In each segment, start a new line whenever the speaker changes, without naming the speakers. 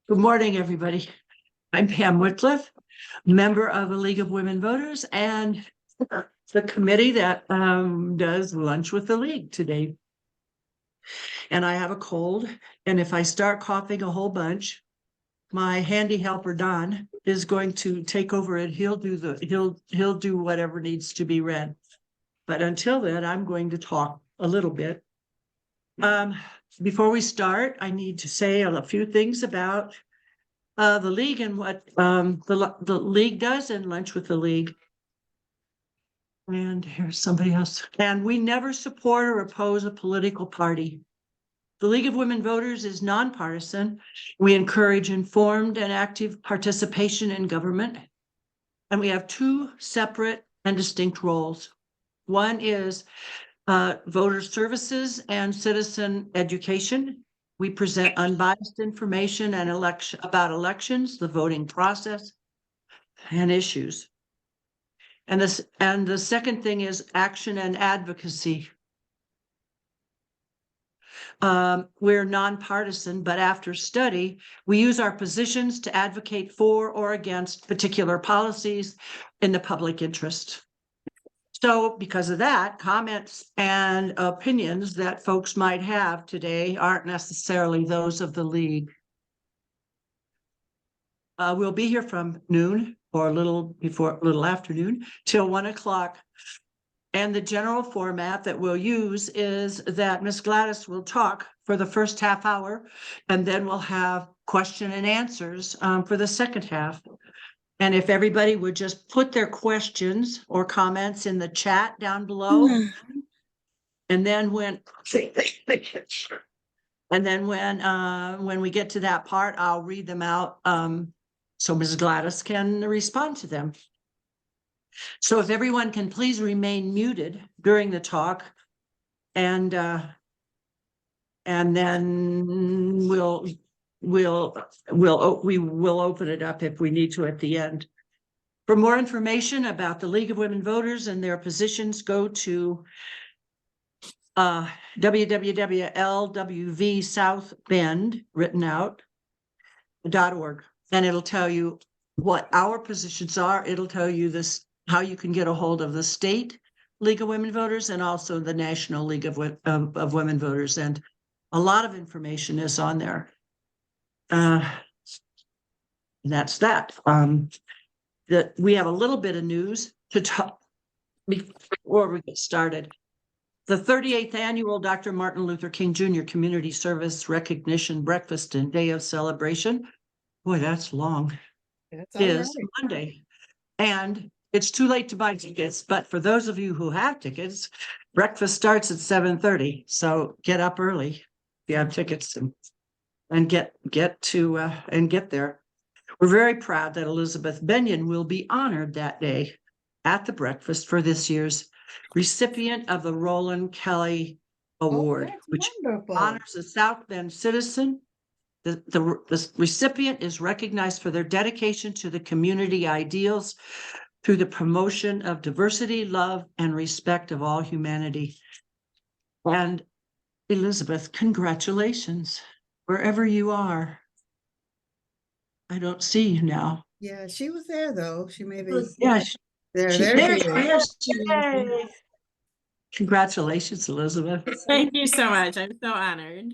Good morning, everybody. I'm Pam Whitcliffe, member of the League of Women Voters and the committee that does lunch with the League today. And I have a cold, and if I start coughing a whole bunch, my handy helper Don is going to take over and he'll do whatever needs to be read. But until then, I'm going to talk a little bit. Before we start, I need to say a few things about the League and what the League does and lunch with the League. And here's somebody else. And we never support or oppose a political party. The League of Women Voters is nonpartisan. We encourage informed and active participation in government. And we have two separate and distinct roles. One is voter services and citizen education. We present unbiased information and about elections, the voting process, and issues. And the second thing is action and advocacy. We're nonpartisan, but after study, we use our positions to advocate for or against particular policies in the public interest. So because of that, comments and opinions that folks might have today aren't necessarily those of the League. We'll be here from noon or a little after noon till 1 o'clock. And the general format that we'll use is that Miss Gladys will talk for the first half hour, and then we'll have question and answers for the second half. And if everybody would just put their questions or comments in the chat down below. And then when we get to that part, I'll read them out so Ms. Gladys can respond to them. So if everyone can please remain muted during the talk, and then we will open it up if we need to at the end. For more information about the League of Women Voters and their positions, go to www.lwvsouthbend, written out, .org, and it'll tell you what our positions are. It'll tell you this, how you can get a hold of the state League of Women Voters and also the National League of Women Voters. And a lot of information is on there. That's that. That we have a little bit of news to talk before we get started. The 38th annual Dr. Martin Luther King Jr. Community Service Recognition Breakfast and Day of Celebration. Boy, that's long. Is Monday. And it's too late to buy tickets, but for those of you who have tickets, breakfast starts at 7:30. So get up early if you have tickets and get there. We're very proud that Elizabeth Benyon will be honored that day at the breakfast for this year's recipient of the Roland Kelly Award, which honors a South Bend citizen. The recipient is recognized for their dedication to the community ideals through the promotion of diversity, love, and respect of all humanity. And Elizabeth, congratulations, wherever you are. I don't see you now.
Yeah, she was there though. She may be.
Yeah,
there she is.
Congratulations, Elizabeth.
Thank you so much. I'm so honored.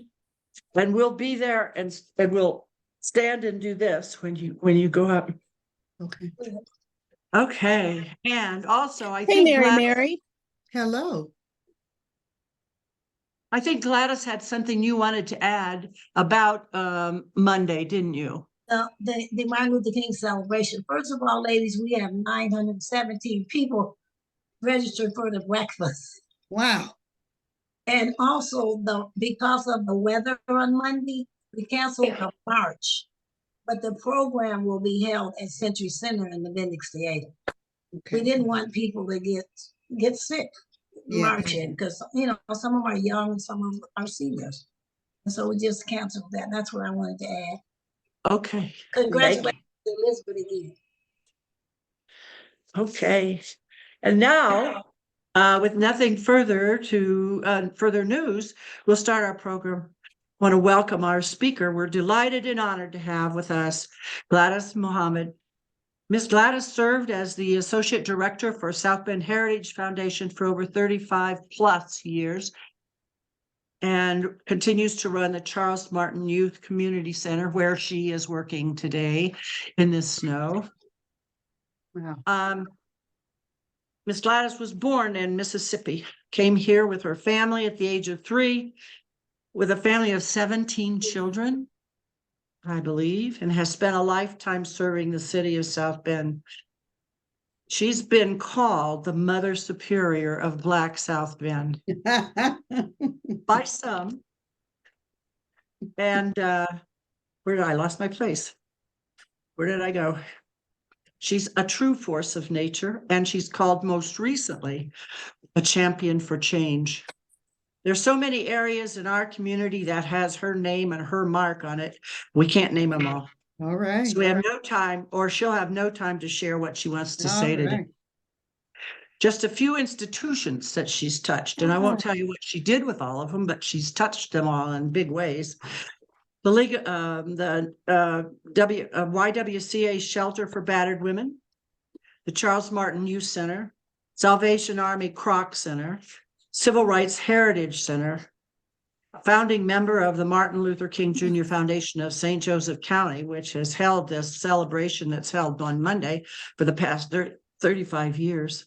And we'll be there and we'll stand and do this when you go up.
Okay.
Okay. And also I
Hey,
think
Mary.
Hello.
I think Gladys had something you wanted to add about Monday, didn't you?
The Martin Luther King celebration. First of all, ladies, we have 917 people registered for the breakfast.
Wow.
And also because of the weather on Monday, we canceled the march, but the program will be held at Century Center in the Bendix Theater. Okay. We didn't want people to get sick marching because some of them are young and some of them are seniors, and so we just canceled that. That's what I wanted to add.
Okay.
Congratulations to Elizabeth again.
Okay. And now, with nothing further to further news, we'll start our program. want to welcome our speaker. We're delighted and honored to have with us Gladys Muhammad. Ms. Gladys served as the Associate Director for South Bend Heritage Foundation for over 35 plus years and continues to run the Charles Martin Youth Community Center, where she is working today in this snow.
Wow.
Ms. Gladys was born in Mississippi, came here with her family at the age of 3, with a family of 17 children, I believe, and has spent a lifetime serving the city of South Bend. She's been called the Mother Superior of Black South Bend by some. And where did I lost my place? Where did I go? She's a true force of nature, and she's called most recently a champion for change. There's so many areas in our community that has her name and her mark on it. We can't name them all.
All right.
So we have no time, or she'll have no time to share what she wants to say
All
today.
right.
Just a few institutions that she's touched, and I won't tell you what she did with all of them, but she's touched them all in big ways. The League, YWCA Shelter for Battered Women, the Charles Martin Youth Center, Salvation Army Kroc Center, Civil Rights Heritage Center, founding member of the Martin Luther King Jr. Foundation of St. Joseph County, which has held this celebration that's held on Monday for the past 35 years.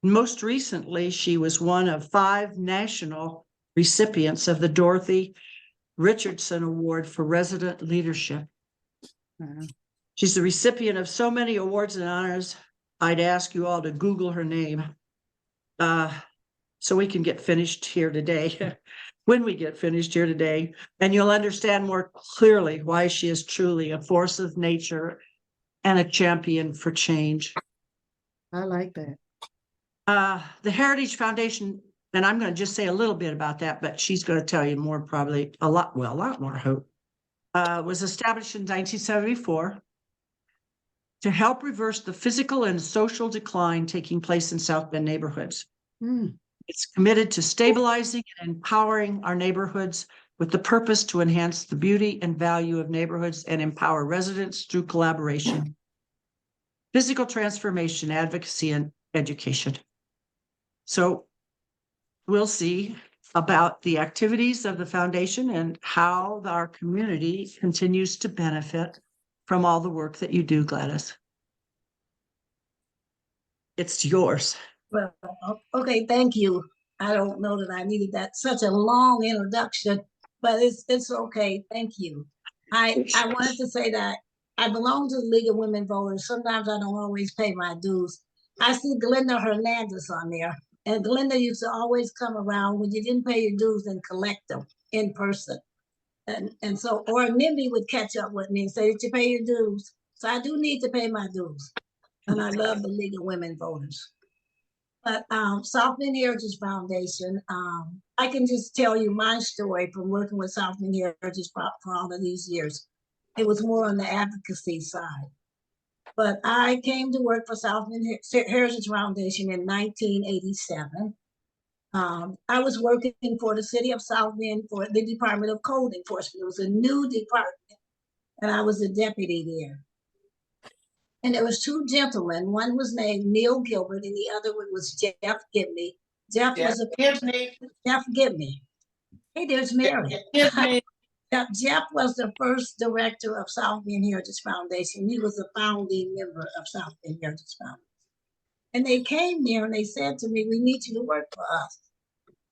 Most recently, she was one of 5 national recipients of the Dorothy Richardson Award for Resident Leadership. She's the recipient of so many awards and honors. I'd ask you all to Google her name so we can get finished here today. When we get finished here today, and you'll understand more clearly why she is truly a force of nature and a champion for change.
I like that.
The Heritage Foundation, and I'm going to just say a little bit about that, but she's going to tell you more, probably a lot more, I hope. Was established in 1974 to help reverse the physical and social decline taking place in South Bend neighborhoods. It's committed to stabilizing and empowering our neighborhoods with the purpose to enhance the beauty and value of neighborhoods and empower residents through collaboration, physical transformation, advocacy, and education. So we'll see about the activities of the foundation and how our community continues to benefit from all the work that you do, Gladys. It's yours.
Well, okay, thank you. I don't know that I needed that such a long introduction, but it's okay. Thank you. I wanted to say that I belong to the League of Women Voters. Sometimes I don't always pay my dues. I see Glenda Hernandez on there, and Glenda used to always come around when you didn't pay your dues and collect them in person. And so, or NIMBY would catch up with me and say, did you pay your dues? So I do need to pay my dues. And I love the League of Women Voters. But South Bend Heritage Foundation, I can just tell you my story from working with South Bend Heritage for all of these years. It was more on the advocacy side. But I came to work for South Bend Heritage Foundation in 1987. I was working for the city of South Bend for the Department of Code Enforcement. It was a new department, and I was a deputy there. And there was 2 gentlemen. One was named Neil Gilbert, and the other one was Jeff Gibney. Jeff Gibney. Hey, there's Mary. Jeff was the first director of South Bend Heritage Foundation. He was a founding member of South Bend Heritage Foundation. And they came there and they said to me, we need you to work for us.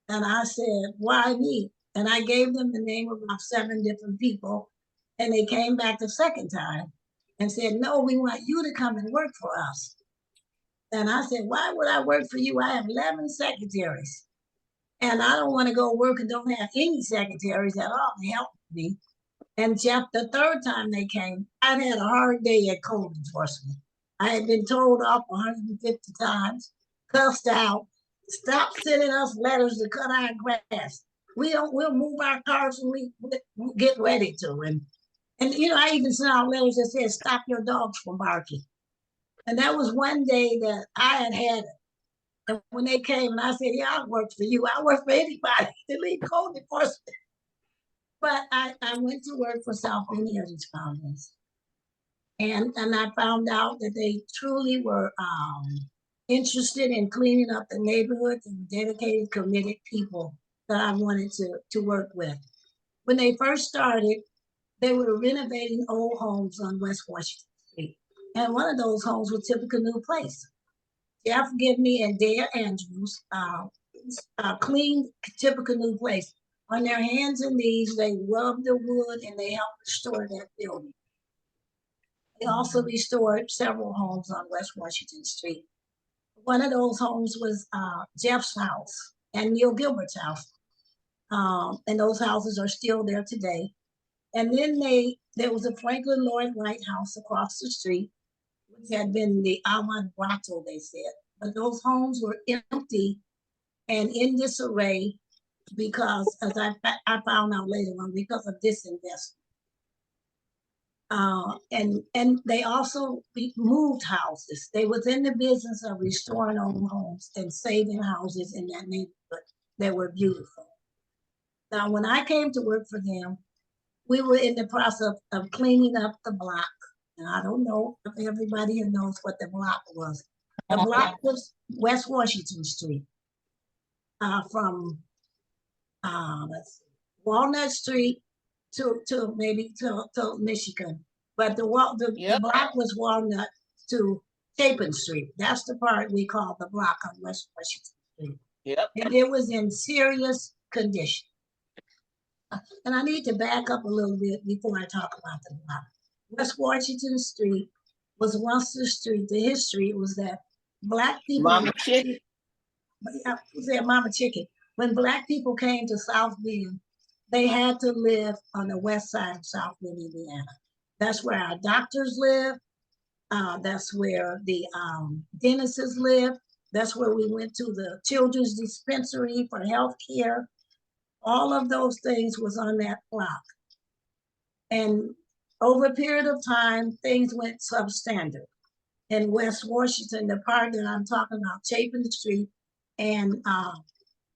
And I said, why me? And I gave them the name of about 7 different people. And they came back the second time and said, no, we want you to come and work for us. And I said, why would I work for you? I have 11 secretaries. And I don't want to go work and don't have any secretaries at all to help me. And Jeff, the third time they came, I'd had a hard day at code enforcement. I had been told off 150 times, cussed out, stop sending us letters to cut our grass. We'll move our cars when we get ready to. And you know, I even sent out letters that said, stop your dogs from barking. And that was one day that I had it. And when they came and I said, yeah, I work for you. I work for anybody to leave code enforcement. But I went to work for South Bend Heritage Foundation. And I found out that they truly were interested in cleaning up the neighborhood and dedicated, committed people that I wanted to work with. When they first started, they were renovating old homes on West Washington Street. And one of those homes was Tippecanoe Place. Jeff Gibney and Dare Andrews cleaned Tippecanoe Place. On their hands and knees, they rubbed the wood and they helped restore that building. They also restored several homes on West Washington Street. One of those homes was Jeff's house and Neil Gilbert's house. And those houses are still there today. And then there was a Franklin Lloyd Wright house across the street, which had been the Almond Grotto, they said. But those homes were empty and in disarray because, as I found out later on, because of disinvestment. And they also moved houses. They was in the business of restoring old homes and saving houses in that neighborhood that were beautiful. Now, when I came to work for them, we were in the process of cleaning up the block. And I don't know if everybody here knows what the block was. The block was West Washington Street, from let's see, Walnut Street to maybe to Michigan. But the block was Walnut to Chapin Street. That's the part we call the block on West Washington Street.
Yep.
And it was in serious condition. And I need to back up a little bit before I talk about the block. West Washington Street was once the street. The history was that Black people.
Mama Chicken.
Yeah, Mama Chicken. When Black people came to South Bend, they had to live on the west side of South Bend, Indiana. That's where our doctors live. That's where the dentists live. That's where we went to the children's dispensary for health care. All of those things was on that block. And over a period of time, things went substandard. In West Washington, the part that I'm talking about, Chapin Street and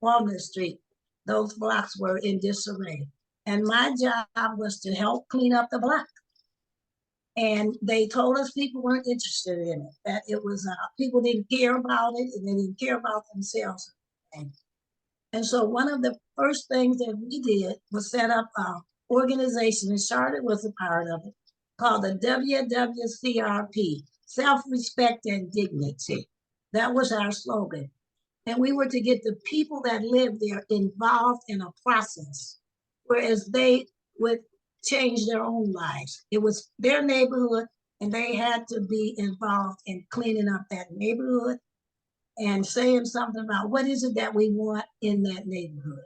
Walnut Street, those blocks were in disarray. And my job was to help clean up the block. And they told us people weren't interested in it, that it was, people didn't care about it and they didn't care about themselves. And so one of the first things that we did was set up an organization, and Charlotte was a part of it, called the WWCRP, Self-Respect and Dignity. That was our slogan. And we were to get the people that lived there involved in a process, whereas they would change their own lives. It was their neighborhood, and they had to be involved in cleaning up that neighborhood and saying something about what is it that we want in that neighborhood.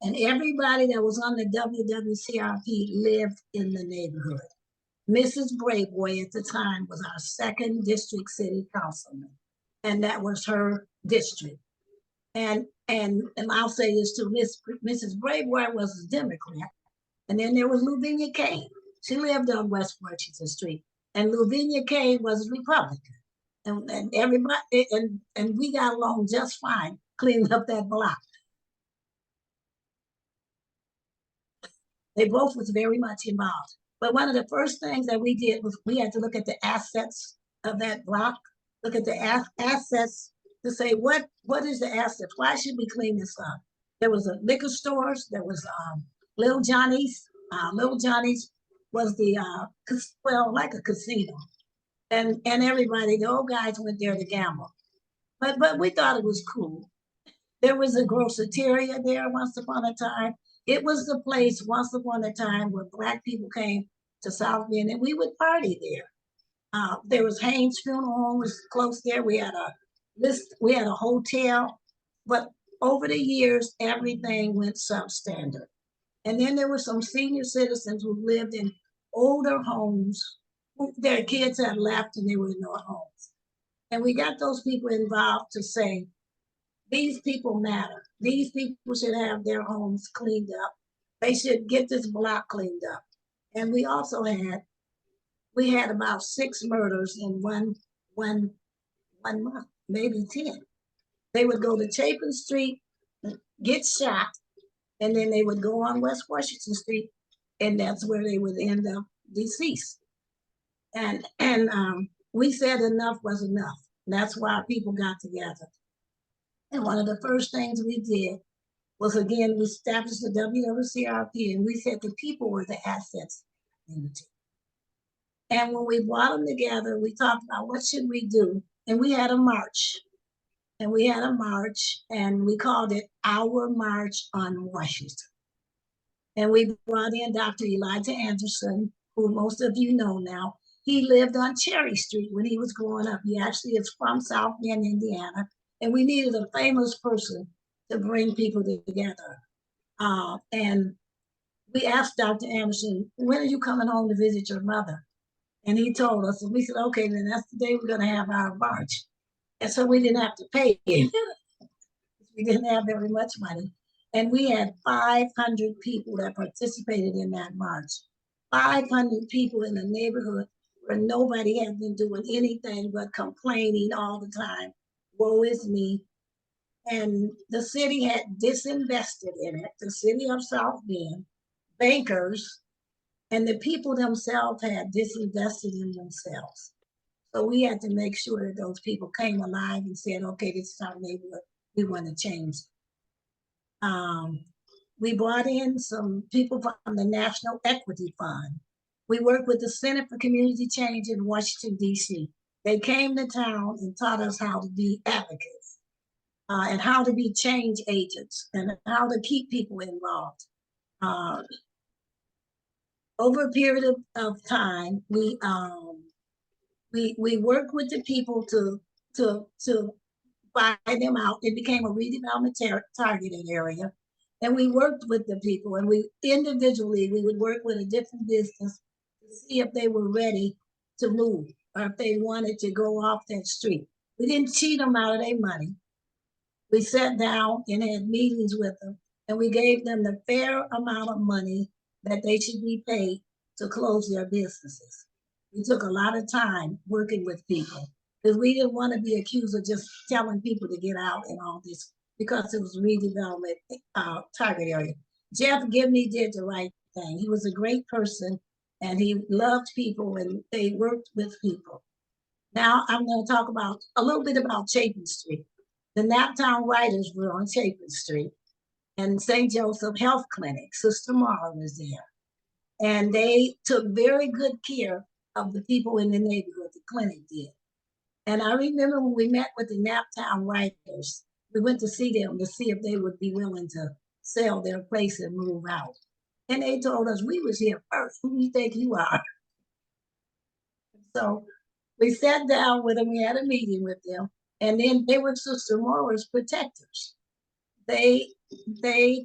And everybody that was on the WWCRP lived in the neighborhood. Mrs. Brayboy at the time was our second district city councilman, and that was her district. And I'll say this too, Mrs. Brayboy was a Democrat, and then there was Lavinia Kane. She lived on West Washington Street, and Lavinia Kane was a Republican. And everybody, and we got along just fine cleaning up that block. They both was very much involved. But one of the first things that we did was we had to look at the assets of that block, look at the assets to say, what is the assets? Why should we clean this up? There was a liquor stores, there was Little Johnny's. Little Johnny's was the, well, like a casino. And everybody, the old guys went there to gamble. But we thought it was cool. There was a groceria there once upon a time. It was the place once upon a time where Black people came to South Bend, and we would party there. There was Haynes Funeral Home was close there. We had a hotel, but over the years, everything went substandard. And then there were some senior citizens who lived in older homes. Their kids had left and they were in their homes. And we got those people involved to say, these people matter. These people should have their homes cleaned up. They should get this block cleaned up. And we also had about 6 murders in one month, maybe 10. They would go to Chapin Street, get shot, and then they would go on West Washington Street, and that's where they would end up deceased. And we said enough was enough. That's why people got together. And one of the first things we did was, again, we established the WWCRP, and we said the people were the assets in the team. And when we brought them together, we talked about what should we do, and we had a march. And we had a march, and we called it Our March on Washington. And we brought in Dr. Elijah Anderson, who most of you know now. He lived on Cherry Street when he was growing up. He actually is from South Bend, Indiana, and we needed a famous person to bring people together. And we asked Dr. Anderson, when are you coming home to visit your mother? And he told us, and we said, okay, then that's the day we're going to have our march. And so we didn't have to pay him. We didn't have very much money. And we had 500 people that participated in that march. 500 people in the neighborhood where nobody had been doing anything but complaining all the time. Woe is me. And the city had disinvested in it, the city of South Bend, bankers, and the people themselves had disinvested in themselves. So we had to make sure that those people came alive and said, okay, this is our neighborhood. We want to change. We brought in some people from the National Equity Fund. We worked with the Center for Community Change in Washington, D.C. They came to town and taught us how to be advocates and how to be change agents and how to keep people involved. Over a period of time, we worked with the people to buy them out. It became a redevelopment targeted area. And we worked with the people, and we individually, we would work with a different business to see if they were ready to move or if they wanted to go off that street. We didn't cheat them out of their money. We sat down and had meetings with them, and we gave them the fair amount of money that they should be paid to close their businesses. We took a lot of time working with people because we didn't want to be accused of just telling people to get out and all this, because it was redevelopment target area. Jeff Gibney did the right thing. He was a great person, and he loved people, and they worked with people. Now I'm going to talk about a little bit about Chapin Street. The Naptown Writers were on Chapin Street, and St. Joseph Health Clinic, Sister Mara was there. And they took very good care of the people in the neighborhood, the clinic did. And I remember when we met with the Naptown Writers, we went to see them to see if they would be willing to sell their place and move out. And they told us, we was here first. Who do you think you are? So we sat down with them, we had a meeting with them, and then they were Sister Mora's protectors. They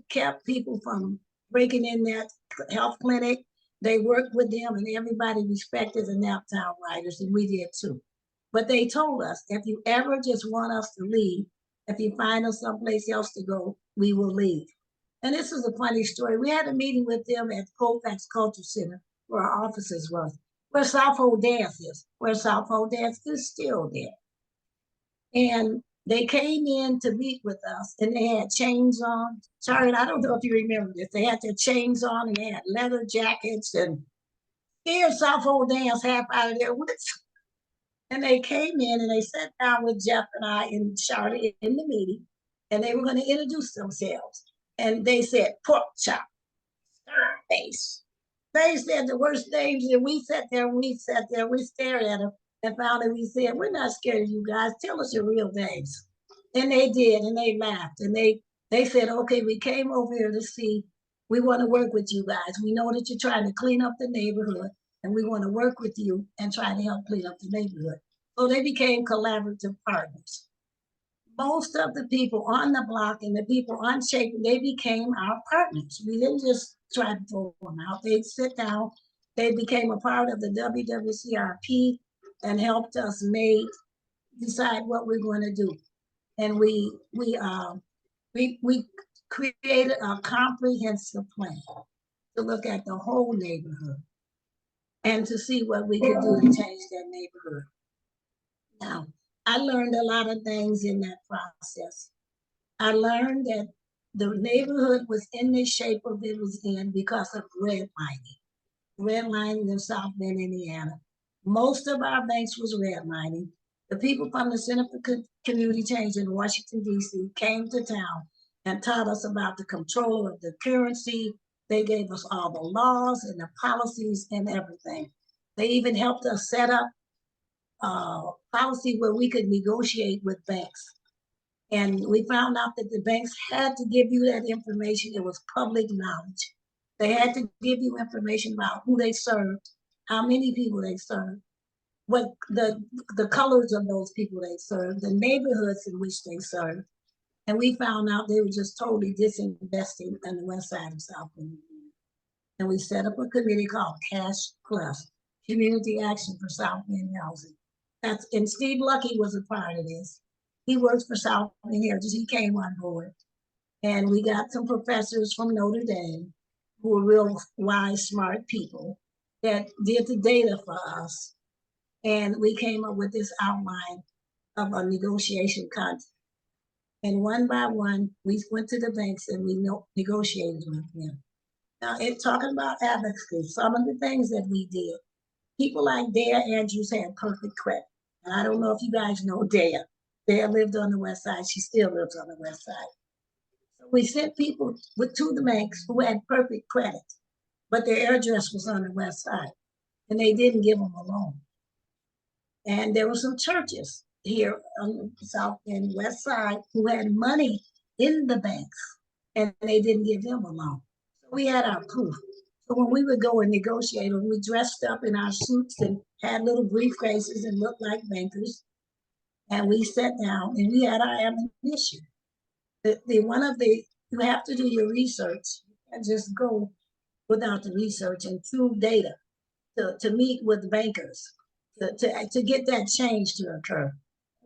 kept people from breaking in that health clinic. They worked with them, and everybody respected the Naptown Writers, and we did too. But they told us, if you ever just want us to leave, if you find us someplace else to go, we will leave. And this is a funny story. We had a meeting with them at Colfax Culture Center, where our offices was, where Southhold Dance is, where Southhold Dance is still there. And they came in to meet with us, and they had chains on. Charlotte, I don't know if you remember this. They had their chains on, and they had leather jackets, and scared Southhold Dance half out of their wits. And they came in, and they sat down with Jeff and I and Charlotte in the meeting, and they were going to introduce themselves. And they said, pork chop, face. They said the worst names, and we sat there, we stared at them, and finally we said, we're not scared of you guys. Tell us your real names. And they did, and they laughed, and they said, okay, we came over here to see, we want to work with you guys. We know that you're trying to clean up the neighborhood, and we want to work with you and try to help clean up the neighborhood. So they became collaborative partners. Most of the people on the block and the people on Chapin, they became our partners. We didn't just try to throw them out. They'd sit down. They became a part of the WWCRP and helped us decide what we're going to do. And we created a comprehensive plan to look at the whole neighborhood and to see what we could do to change that neighborhood. Now, I learned a lot of things in that process. I learned the neighborhood was in the shape of it was in because of redlining in South Bend, Indiana. Most of our banks was redlining. The people from the Center for Community Change in Washington, D.C. came to town and taught us about the control of the currency. They gave us all the laws and the policies and everything. They even helped us set up policy where we could negotiate with banks. And we found out that the banks had to give you that information. It was public knowledge. They had to give you information about who they served, how many people they served, what the colors of those people they served, the neighborhoods in which they served. And we found out they were just totally disinvesting in the west side of South Bend. And we set up a committee called Cash Plus, Community Action for South Bend Housing. And Steve Lucky was a part of this. He works for South Bend Heritage. He came on board. And we got some professors from Notre Dame who were real wise, smart people that did the data for us. And we came up with this outline of a negotiation contract. And one by one, we went to the banks and we negotiated with them. Now, talking about advocacy, some of the things that we did, people like Dea Andrews had perfect credit. And I don't know if you guys know Dea. Dea lived on the west side. She still lives on the west side. So we sent people to the banks who had perfect credit, but their address was on the west side, and they didn't give them a loan. And there were some churches here on the south and west side who had money in the banks, and they didn't give them a loan. So we had our proof. So when we would go and negotiate, when we dressed up in our suits and had little briefcases and looked like bankers, and we sat down and we had our ammunition. You have to do your research and just go without the research and true data to meet with bankers to get that change to occur.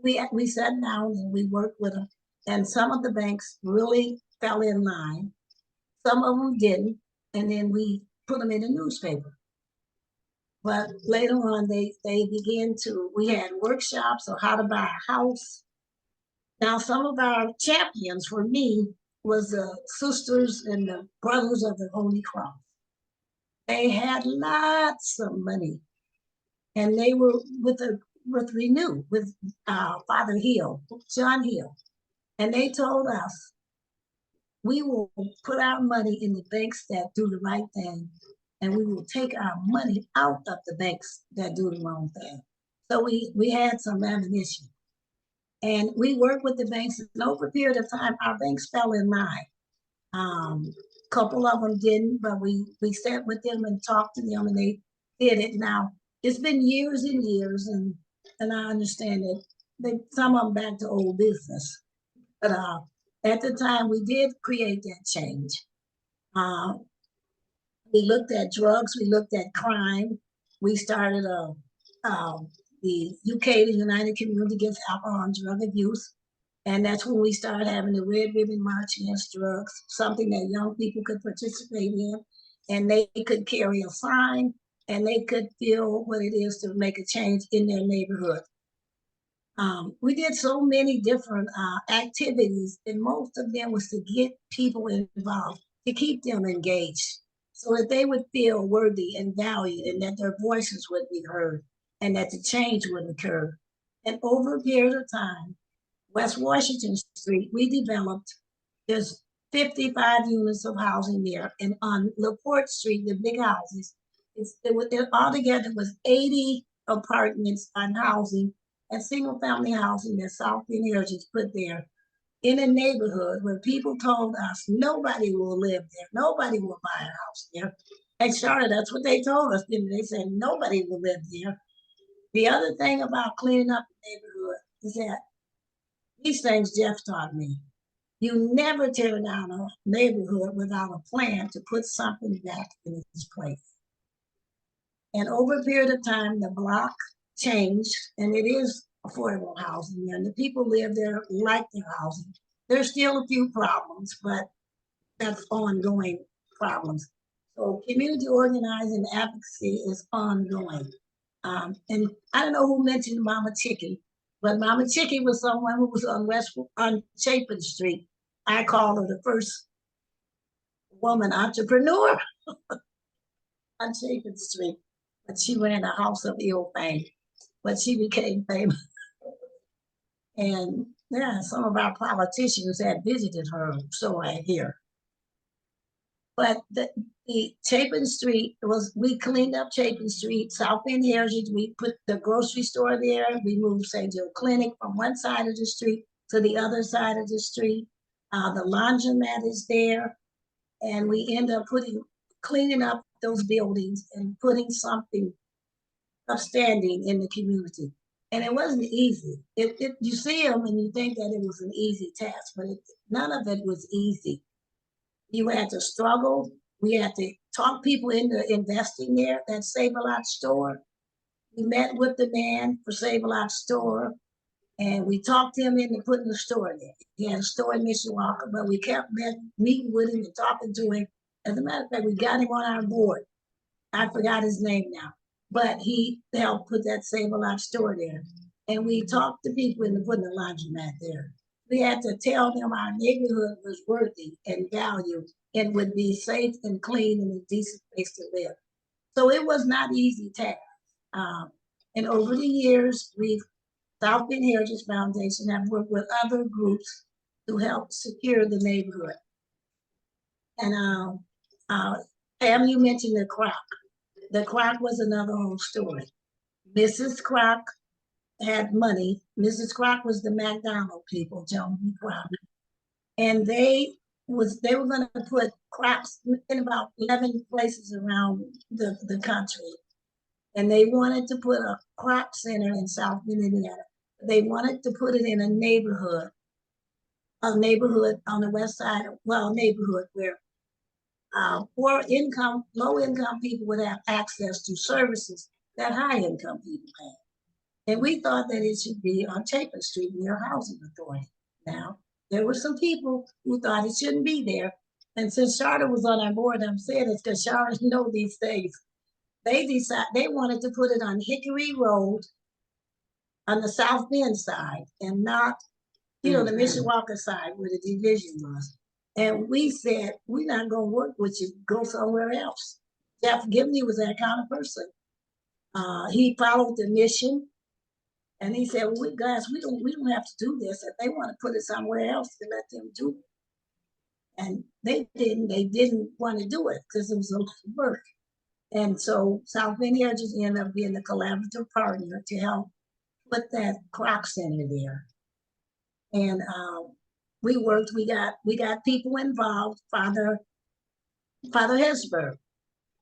We sat down and we worked with them, and some of the banks really fell in line. Some of them didn't, and then we put them in the newspaper. But later on, they began to, we had workshops on how to buy a house. Now, some of our champions for me was the Sisters and the Brothers of the Holy Cross. They had lots of money, and they were with Renew, with Father Hill, John Hill. And they told us, we will put our money in the banks that do the right thing, and we will take our money out of the banks that do the wrong thing. So we had some ammunition. And we worked with the banks, and over a period of time, our banks fell in line. A couple of them didn't, but we sat with them and talked to them, and they did it. Now, it's been years and years, and I understand that some of them back to old business. But at the time, we did create that change. We looked at drugs, we looked at crime. We started the UK, the United Community Against Alcohol and Drug Abuse. And that's when we started having the Red Ribbon March Against Drugs, something that young people could participate in, and they could carry a sign, and they could feel what it is to make a change in their neighborhood. We did so many different activities, and most of them was to get people involved, to keep them engaged, so that they would feel worthy and valued, and that their voices would be heard, and that the change would occur. And over a period of time, West Washington Street, we developed, there's 55 units of housing there. And on LaPorte Street, the big houses, altogether was 80 apartments on housing and single family housing that South Bend Heritage put there in a neighborhood where people told us nobody will live there, nobody will buy a house there. And Charlotte, that's what they told us. They said nobody will live there. The other thing about cleaning up the neighborhood is that these things Jeff taught me. You never tear down a neighborhood without a plan to put something back in its place. And over a period of time, the block changed, and it is affordable housing there, and the people live there like their housing. There's still a few problems, but that's ongoing problems. So community organizing advocacy is ongoing. And I don't know who mentioned Mama Chicken, but Mama Chicken was someone who was on Chapin Street. I call her the first woman entrepreneur on Chapin Street. But she ran a house of ill fame, but she became famous. And yeah, some of our politicians had visited her, so I hear. But the Chapin Street we cleaned up Chapin Street, South End Heritage. We put the grocery store there. We moved St. Joe Clinic from one side of the street to the other side of the street. The laundromat is there. And we end up cleaning up those buildings and putting something upstanding in the community. And it wasn't easy. You see them and you think that it was an easy task, but none of it was easy. You had to struggle. We had to talk people into investing there. That Save-A-Lot store. We met with the man for Save-A-Lot store, and we talked him into putting the store there. He had a store in Mishawaka, but we kept meeting with him and talking to him. As a matter of fact, we got him on our board. I forgot his name now, but he helped put that Save-A-Lot store there. And we talked to people into putting the laundromat there. We had to tell them our neighborhood was worthy and valued and would be safe and clean and a decent place to live. So it was not easy task. And over the years, South Bend Heritage Foundation have worked with other groups to help secure the neighborhood. And Pam, you mentioned the Croc. The Croc was another whole story. Mrs. Croc had money. Mrs. Croc was the McDonald people, Joan B. Croc. And they were going to put Crocs in about 11 places around the country. And they wanted to put a Croc center in South Bend, Indiana. They wanted to put it in a neighborhood on the west side, a neighborhood where low-income people would have access to services that high-income people have. And we thought that it should be on Chapin Street near Housing Authority. Now, there were some people who thought it shouldn't be there. And since Charlotte was on our board, I'm saying it's because Charlotte knows these things. They decided they wanted to put it on Hickory Road on the South Bend side and not, the Mishawaka side where the division was. And we said, we're not going to work with you, go somewhere else. Jeff Gibney was that kind of person. He followed the mission. And he said, well, guys, we don't have to do this. If they want to put it somewhere else, to let them do it. And they didn't want to do it because it was a lot of work. And so South Bend Heritage ended up being the collaborative partner to help put that Croc Center there. And we worked, we got people involved. Father Hesburgh.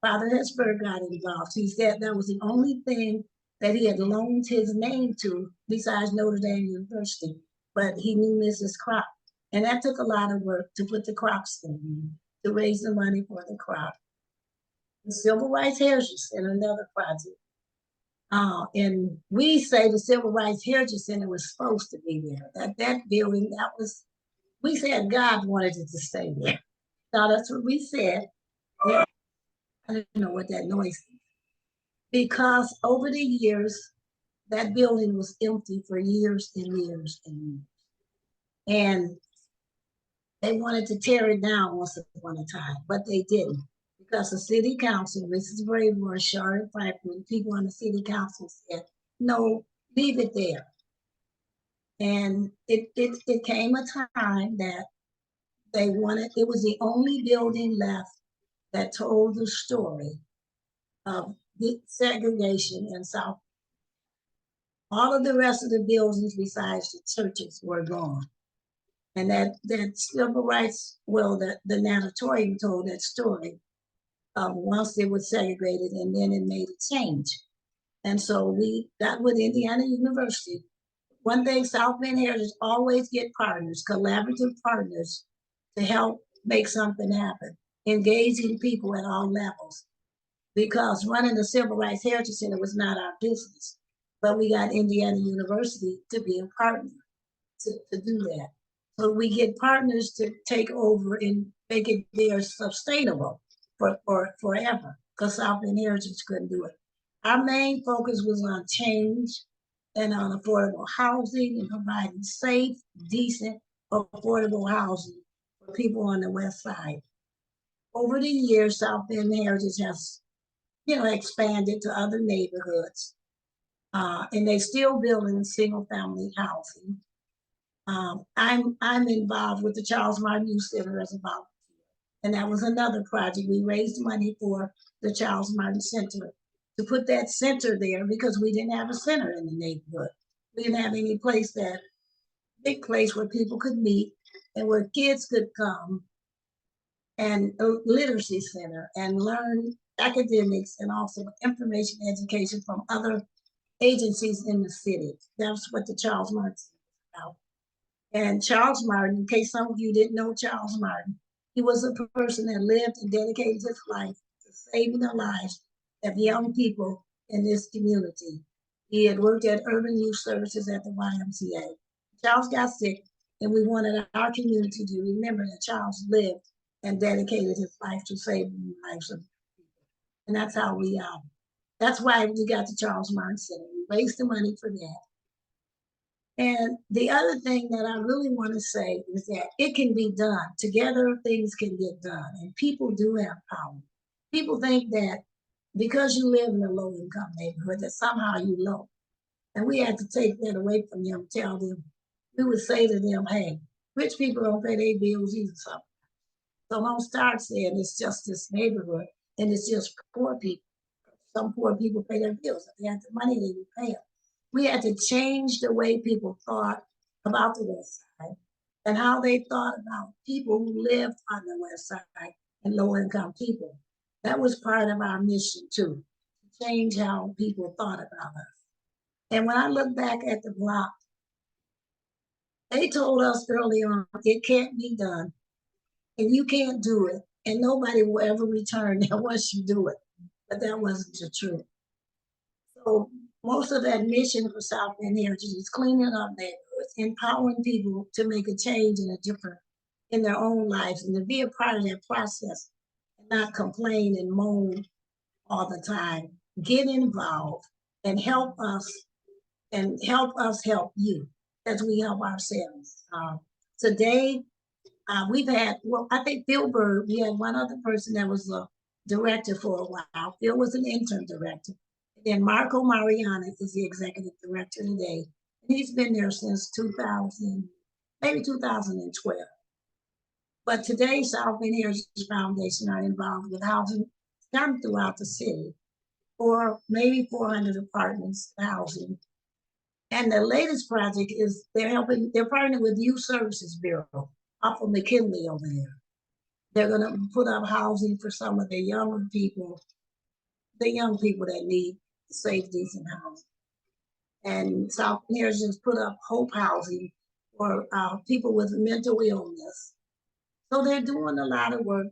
Father Hesburgh got involved. He said that was the only thing that he had loaned his name to besides Notre Dame University, but he knew Mrs. Croc. And that took a lot of work to put the Croc Center in, to raise the money for the Croc. The Civil Rights Heritage Center, another project. And we say the Civil Rights Heritage Center was supposed to be there. That building, we said God wanted it to stay there. Now that's what we said. I don't know what that noise is. Because over the years, that building was empty for years and years and years. And they wanted to tear it down once upon a time, but they didn't. Because the city council, Mrs. Braymore, Charlotte Franklin, people on the city council said, no, leave it there. And it came a time that it was the only building left that told the story of the segregation in South. All of the rest of the buildings besides the churches were gone. And that civil rights, the natatorium told that story of once it was segregated and then it made a change. And so we got with Indiana University. One thing South Bend Heritage always get partners, collaborative partners to help make something happen, engaging people at all levels. Because running the Civil Rights Heritage Center was not our business, but we got Indiana University to be a partner to do that. So we get partners to take over and make it there sustainable for forever, because South Bend Heritage couldn't do it. Our main focus was on change and on affordable housing and providing safe, decent, affordable housing people on the west side. Over the years, South Bend Heritage has, expanded to other neighborhoods. And they still building single family housing. I'm involved with the Charles Martin Youth Center as a volunteer. And that was another project. We raised money for the Charles Martin Center to put that center there because we didn't have a center in the neighborhood. We didn't have any big place where people could meet and where kids could come, and a literacy center and learn academics and also information education from other agencies in the city. That's what the Charles Martin Center is about. And Charles Martin, in case some of you didn't know Charles Martin, he was a person that lived and dedicated his life to saving the lives of young people in this community. He had worked at Urban Youth Services at the YMCA. Charles got sick, and we wanted our community to remember that Charles lived and dedicated his life to saving the lives of people. And that's how that's why we got the Charles Martin Center. We raised the money for that. And the other thing that I really want to say is that it can be done. Together, things can get done, and people do have power. People think that because you live in a low-income neighborhood, that somehow you low. And we had to take that away from them, tell them, we would say to them, hey, rich people don't pay their bills either. So don't start saying it's just this neighborhood and it's just poor people. Some poor people pay their bills. If they had the money, they would pay them. We had to change the way people thought about the West Side and how they thought about people who lived on the West Side and low-income people. That was part of our mission too, to change how people thought about us. And when I look back at the block, they told us early on, it can't be done, and you can't do it, and nobody will ever return there once you do it. But that wasn't the truth. So most of that mission for South Bend Heritage is cleaning up neighborhoods, empowering people to make a change in their own lives, and to be a part of that process, and not complain and moan all the time. Get involved and help us help you as we help ourselves. Today, we've had, I think Phil Bird, we had one other person that was a director for a while. Phil was an interim director. And then Marco Mariana is the executive director today. And he's been there since 2012. But today, South Bend Heritage Foundation are involved with housing done throughout the city, or maybe 400 apartments housing. And the latest project is they're partnering with Youth Services Bureau off of McKinley over there. They're gonna put up housing for some of the young people that need safe, decent housing. And South Bend Heritage put up Hope Housing for people with mental illness. So they're doing a lot of work,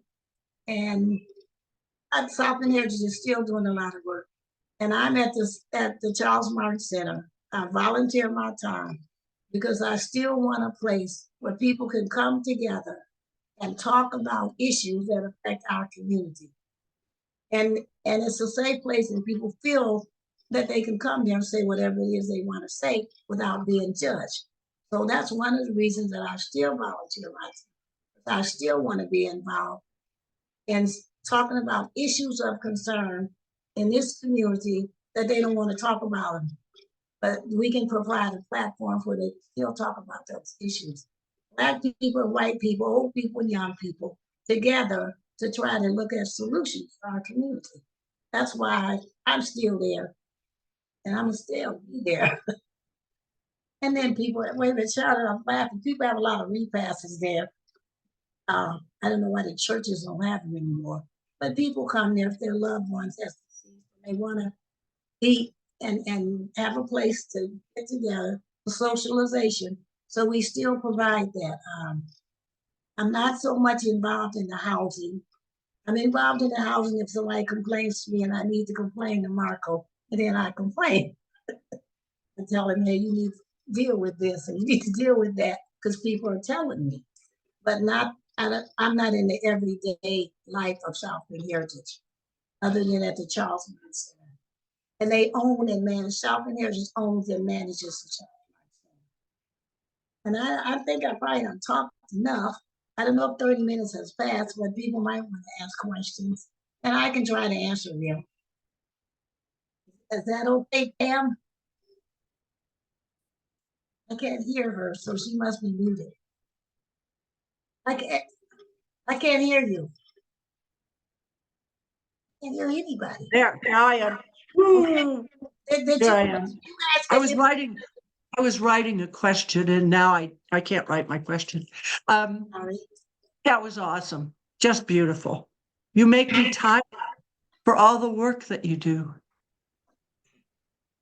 and South Bend Heritage is still doing a lot of work. And I'm at the Charles Martin Center. I volunteer my time because I still want a place where people can come together and talk about issues that affect our community. And it's a safe place, and people feel that they can come there and say whatever it is they want to say without being judged. So that's one of the reasons that I still volunteer my time. I still want to be involved in talking about issues of concern in this community that they don't want to talk about them. But we can provide a platform where they still talk about those issues. Black people, white people, old people, young people, together to try to look at solutions for our community. That's why I'm still there, and I'm still be there. And then people, wait a minute, shout out, I'm laughing. People have a lot of repasses there. I don't know why the churches don't have them anymore, but people come there if their loved ones that's deceased, and they want to eat and have a place to get together for socialization. So we still provide that. I'm not so much involved in the housing. I'm involved in the housing if somebody complains to me and I need to complain to Marco, and then I complain and tell him, hey, you need to deal with this and you need to deal with that because people are telling me. But I'm not in the everyday life of South Bend Heritage, other than at the Charles Martin Center. And they own and manage, South Bend Heritage owns and manages the Charles Martin Center. And I think I probably don't talk enough, I don't know if 30 minutes has passed, but people might want to ask questions, and I can try to answer them. Is that okay, Pam? I can't hear her, so she must be muted. I can't hear you. Can't hear anybody.
There, now I am. Woo,
Did
there I
you
am.
ask
I was
if-
writing a question and now I can't write my question.
Sorry.
That was awesome. Just beautiful. You make me tired for all the work that you do.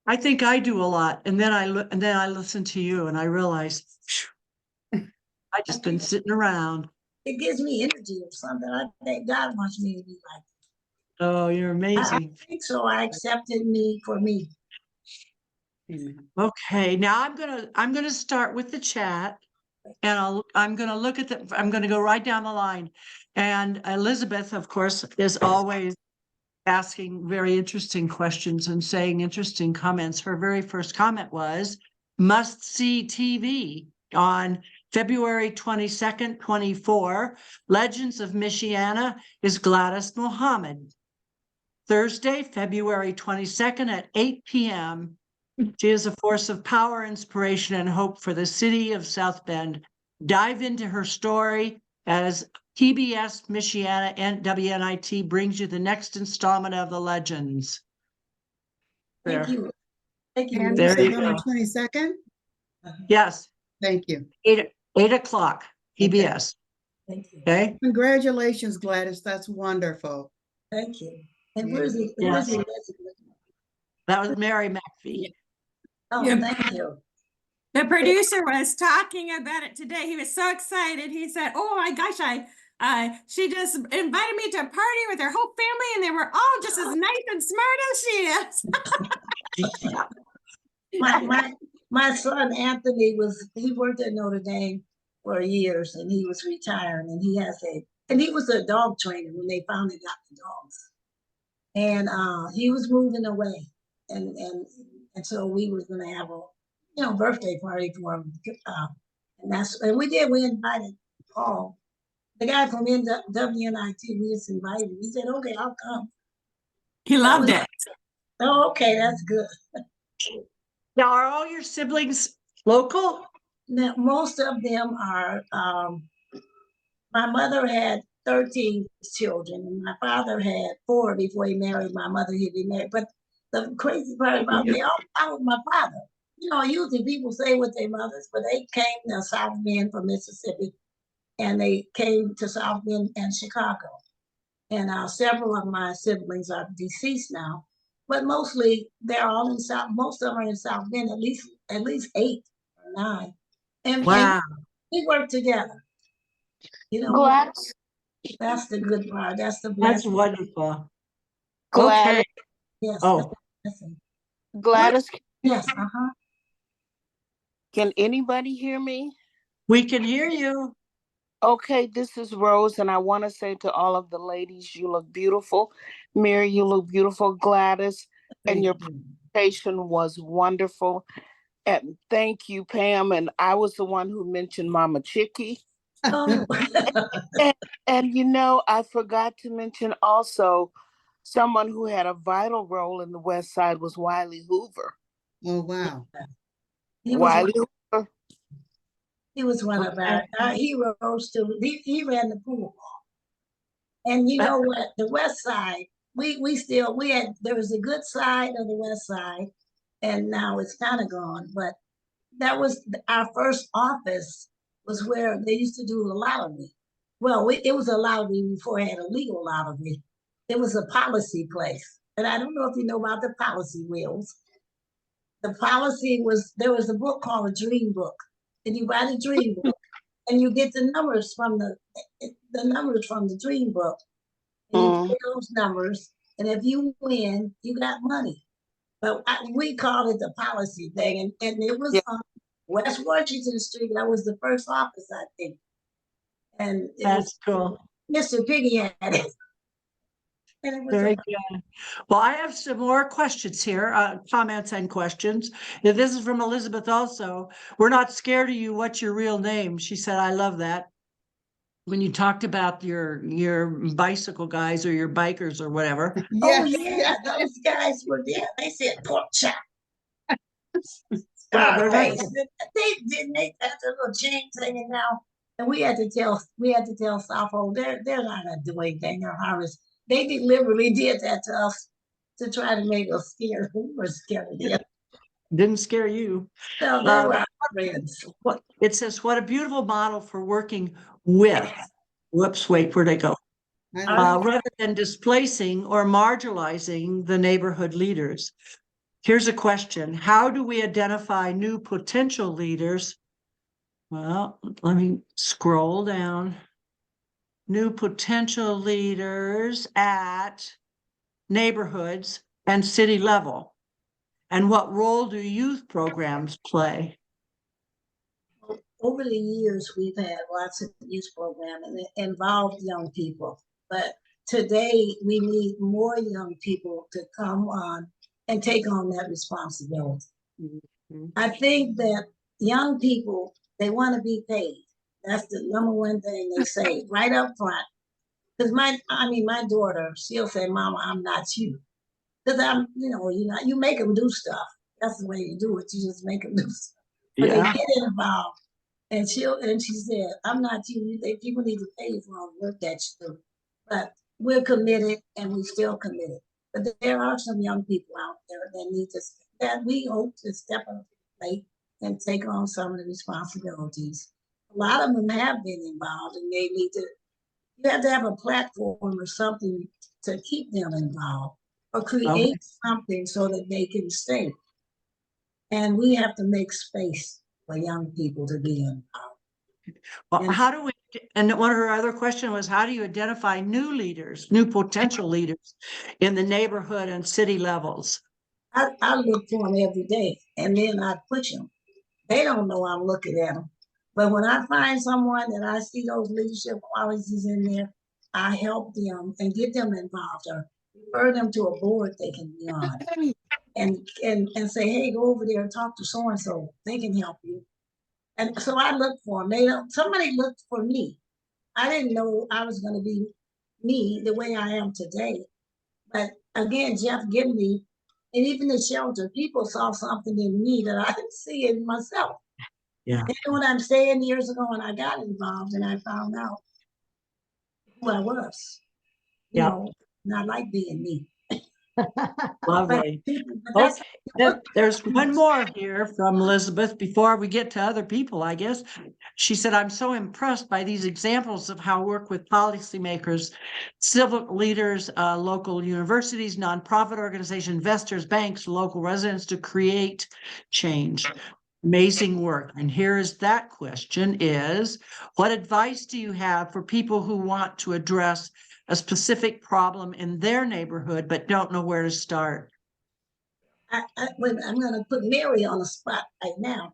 I think I do a lot, and then I listen to you and I realize phew, I just been sitting around.
It gives me energy or something. I think God wants me to be like
Oh, you're
that.
amazing.
I think so. I accepted me for me.
Amen.
Okay, now I'm gonna start with the chat. And I'm gonna look at I'm gonna go right down the line. And Elizabeth, of course, is always asking very interesting questions and saying interesting comments. Her very first comment was, must see TV on February 22nd, 24. Legends of Michiana is Gladys Muhammad. Thursday, February 22nd at 8 p.m. She is a force of power, inspiration, and hope for the city of South Bend. Dive into her story as PBS Michiana and WNIT brings you the next installment of the legends.
Thank
There.
you. Thank you.
And you
There
said
you
on the
go.
22nd?
Yes,
Thank you.
8 o'clock, PBS.
Thank you.
Okay.
Congratulations, Gladys. That's wonderful.
Thank you. And
Yeah.
where's it?
Yes.
Elizabeth?
That was Mary McPhee.
Oh,
Yeah.
thank you.
The producer was talking about it today. He was so excited. He said, "Oh my gosh, she just invited me to a party with her whole family, and they were all just as nice and smart as she is."
My son Anthony he worked at Notre Dame for years and he was retiring and he was a dog trainer when they finally got the dogs. And he was moving away and so we were gonna have a birthday party for him. And we invited Paul, the guy from WNIT, we just invited him. He said, okay, I'll come.
He loved it.
Oh, okay, that's good.
Now, are all your siblings local?
Now, most of them are, my mother had 13 children, and my father had 4 before he married my mother. He'd be married. But the crazy part about they all followed my father. Usually people say with their mothers, but they came to South Bend from Mississippi, and they came to South Bend and Chicago. And several of my siblings are deceased now, but mostly they're all in South. Most of them are in South Bend, at least 8 or 9. And
Wow.
we work together.
Gladys,
That's the good part. That's the
That's
blessing.
wonderful.
Gladys,
Okay.
Yes.
Oh.
That's the blessing.
Gladys,
Yes.
can anybody hear me?
We can hear you.
Okay, this is Rose, and I want to say to all of the ladies, you look beautiful. Mary, you look beautiful. Gladys, and your presentation was wonderful. And thank you, Pam. And I was the one who mentioned Mama Chicky.
Oh.
And I forgot to mention also someone who had a vital role in the West Side was Wiley Hoover.
Oh, wow.
Wiley Hoover.
He was one of our heroes too. He ran the pool hall. And you know what? The West Side, we had, there was a good side of the West Side, and now it's kind of gone. But that was our first office, was where they used to do the lottery. Well, it was a lottery before it had a legal lottery. It was a policy place. And I don't know if you know about the policy wheels. The policy there was a book called a dream book. And you buy the dream book and you get the numbers from the dream book. And you play those numbers. And if you win, you got money. But we called it the policy thing. And it was on West Washington Street. That was the first office, I think. And
That's cool.
Mr. Piggy had it. And it was
Very good. Well, I have some more questions here, comments and questions. This is from Elizabeth also. We're not scared of you. What's your real name? She said, I love that. when you talked about your bicycle guys or your bikers or whatever.
Oh,
Yes,
yeah, those guys were there. They said pork chop.
Well, they're not-
Scarface. They had the little chains hanging down. And we had to tell Southhold they're not gonna do anything or harvest. They deliberately did that to us to try to make us scared. We were scared of them.
Didn't scare you.
No, they were our friends.
What it says, what a beautiful model for working with. Whoops, wait, where'd I go?
I love
Rather than displacing or marginalizing the neighborhood leaders. Here's a question. How do we identify new potential leaders? Well, let me scroll down. New potential leaders at neighborhoods and city level. And what role do youth programs play?
Over the years, we've had lots of youth programs and it involved young people. But today, we need more young people to come on and take on that responsibility. I think that young people, they want to be paid. That's the number one thing they say right up front. Because my daughter, she'll say, "Mama, I'm not you." Because you make them do stuff. That's the way you do it. You just make them do stuff. But they
Yeah,
get involved. And she said, "I'm not you. People need to pay you for all the work that you do." But we're committed and we're still committed. But there are some young people out there that we hope to step up to the plate and take on some of the responsibilities. A lot of them have been involved and you have to have a platform or something to keep them involved or create something so that they can stay. And we have to make space for young people to be involved.
well,
And-
how do we, and one of her other question was, how do you identify new leaders, new potential leaders in the neighborhood and city levels?
I look for them every day and then I push them. They don't know I'm looking at them. But when I find someone that I see those leadership qualities in there, I help them and get them involved or refer them to a board they can be on and say, "Hey, go over there and talk to so and so. They can help you." And so I look for them. Somebody looked for me. I didn't know I was going to be me the way I am today. But again, Jeff given me, and even the shelter, people saw something in me that I didn't see in myself.
Yeah.
You know what I'm saying? Years ago when I got involved and I found out who I was,
Yeah.
not like being me.
Lovely.
But that's
There's one more here from Elizabeth before we get to other people, I guess. She said, I'm so impressed by these examples of how work with policymakers, civil leaders, local universities, nonprofit organizations, investors, banks, local residents to create change. Amazing work. And here is that question is, what advice do you have for people who want to address a specific problem in their neighborhood, but don't know where to start?
I'm going to put Mary on the spot right now.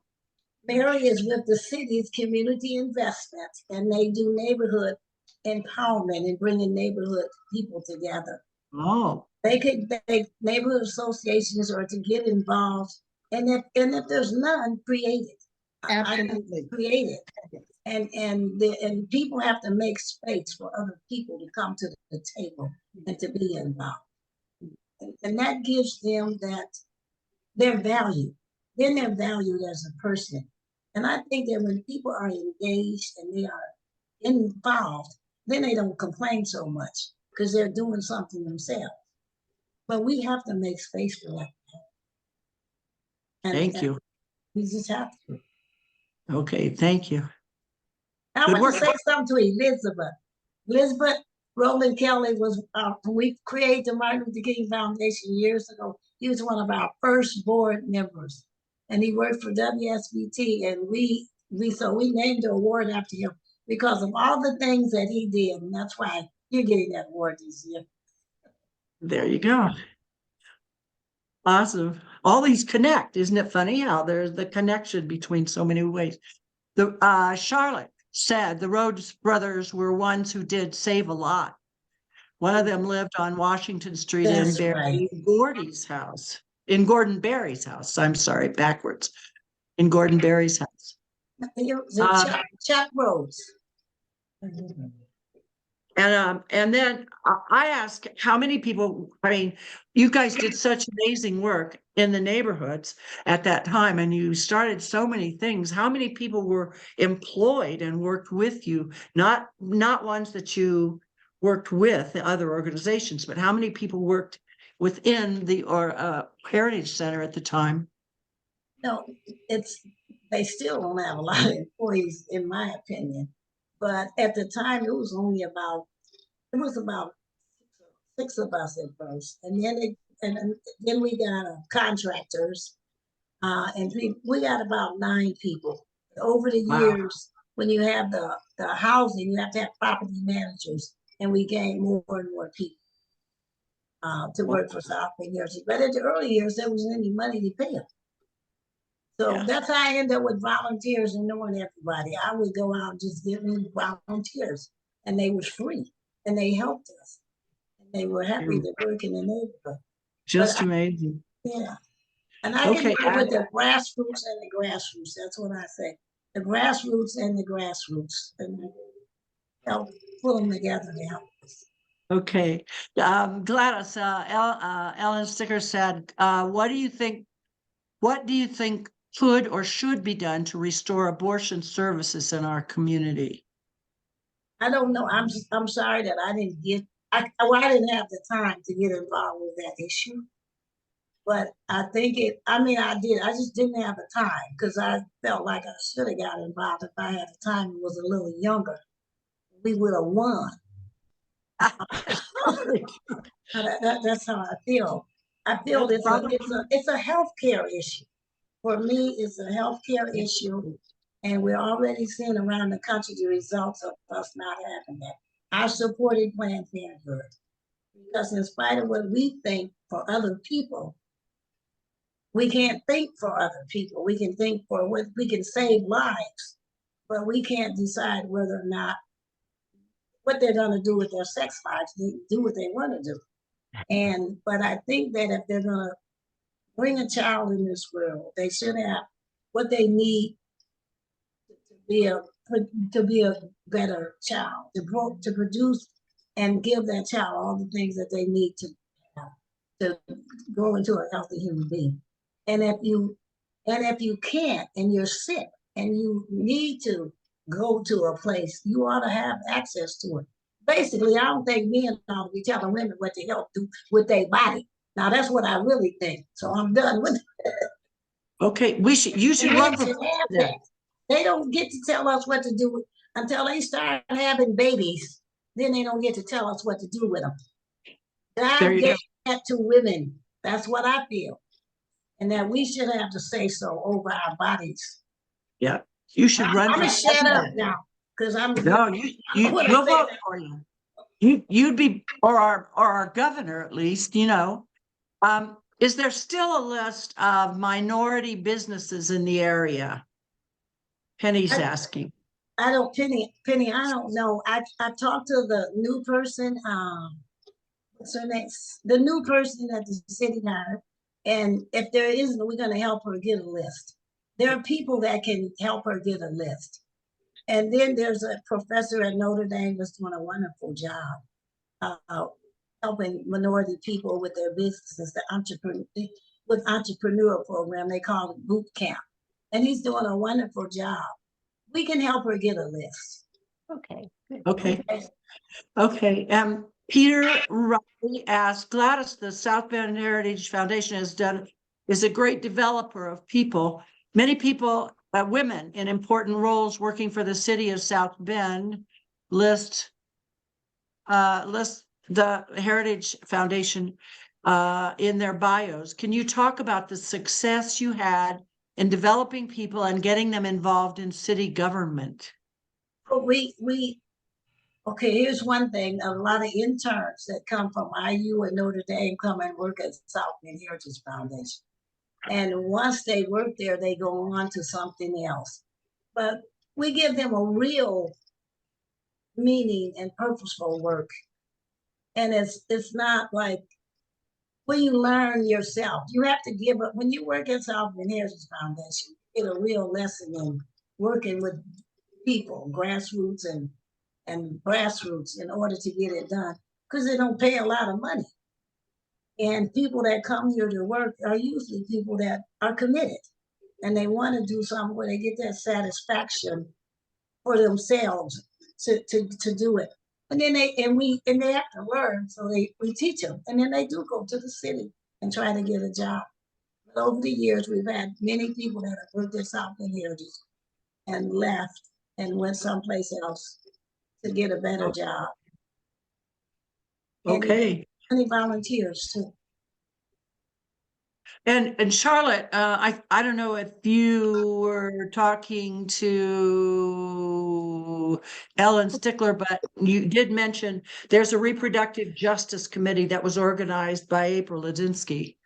Mary is with the city's community investments, and they do neighborhood empowerment and bringing neighborhood people together.
Oh,
They could make neighborhood associations or to get involved, and if there's none, create it.
Absolutely.
Create it, and people have to make space for other people to come to the table and to be involved, and that gives them their value. Then they're valued as a person. And I think that when people are engaged and they are involved, then they don't complain so much because they're doing something themselves. But we have to make space for that.
thank you.
We just have to.
Okay, thank you.
I
Good
want to
work.
say something to Elizabeth. Elizabeth Roland Kelly was, when we created the Martin Luther King Foundation years ago, he was one of our first board members. And he worked for WSBT, and we named the award after him because of all the things that he did. And that's why you're getting that award this year.
There you go. Awesome. All these connect, isn't it funny how there's the connection between so many ways? The Charlotte said the Rhodes brothers were ones who did save a lot. One of them lived on Washington Street
That's
in
right.
Gordon Berry's house. I'm sorry, backwards. In Gordon Berry's house.
Chuck Rhodes.
And then I ask how many people, I mean, you guys did such amazing work in the neighborhoods at that time, and you started so many things. How many people were employed and worked with you? Not ones that you worked with, the other organizations, but how many people worked within the Heritage Center at the time?
No, they still don't have a lot of employees, in my opinion. But at the time, it was about six of us at first, and then we got contractors, and we got about 9 people. Over the
Wow.
years, when you have the housing, you have to have property managers, and we gained more and more people to work for South Bend Heritage. But at the early years, there wasn't any money to pay them. So
Yeah.
that's how I ended up with volunteers and knowing everybody. I would go out and just give me volunteers, and they were free, and they helped us. And they were happy to work in the neighborhood.
Just
But
amazing.
yeah, and I
Okay,
can with the grassroots and the grassroots. That's what I say. The grassroots and the grassroots, and help pull them together to help us.
Okay, Gladys, Ellen Sticker said, what do you think could or should be done to restore abortion services in our community?
I don't know. I'm sorry that I didn't get. I didn't have the time to get involved with that issue. But I think I mean, I did. I just didn't have the time because I felt like I should have got involved if I had the time and was a little younger. We would have won. That's how I feel. I feel it's a healthcare issue. For me, it's a healthcare issue, and we're already seeing around the country the results of us not having that. I supported Planned Parenthood because, in spite of what we think for other people, we can't think for other people. We can think for what we can save lives, but we can't decide whether or not what they're going to do with their sex lives. They do what they want to do. But I think that if they're going to bring a child in this world, they should have what they need to be a better child, to produce and give that child all the things that they need to grow into a healthy human being. And if you can't and you're sick and you need to go to a place, you ought to have access to it. Basically, I don't think men ought to be telling women what to help do with their body. Now that's what I really think. So I'm done with it.
Okay, you should run for president.
They don't get to tell us what to do until they start having babies. Then they don't get to tell us what to do with them. God gave that to women. That's what I feel. And that we should have to say so over our bodies.
Yeah, you should run.
I'm gonna shut up now because I'm.
No, we'll vote for you. You'd be, or our governor at least. You know, is there still a list of minority businesses in the area? Penny's asking.
I don't, Penny. I don't know. I talked to the new person. What's her name? The new person at the city hired. And if there isn't, we're going to help her get a list. There are people that can help her get a list. And then there's a professor at Notre Dame that's doing a wonderful job helping minority people with their businesses, with entrepreneur program. They call it boot camp. And he's doing a wonderful job. We can help her get a list.
Okay. Peter Riley asked, Gladys, the South Bend Heritage Foundation is a great developer of people. Many people, women in important roles working for the city of South Bend list the Heritage Foundation in their bios. Can you talk about the success you had in developing people and getting them involved in city government?
Okay, here's one thing. A lot of interns that come from IU and Notre Dame come and work at South Bend Heritage Foundation. And once they work there, they go on to something else. But we give them a real meaning and purposeful work. And it's not like when you learn yourself, you have to give up. When you work at South Bend Heritage Foundation, you get a real lesson in working with people, grassroots and and grassroots in order to get it done, because they don't pay a lot of money. And people that come here to work are usually people that are committed and they want to do something where they get that satisfaction for themselves to do it. And then they have to learn, so we teach them, and then they do go to the city and try to get a job. But over the years, we've had many people that have worked at South Bend Heritage and left and went someplace else to get a better job. And
Okay.
many volunteers too.
And Charlotte, I don't know if you were talking to Ellen Stickler, but you did mention there's a reproductive justice committee that was organized by April Ladinsky.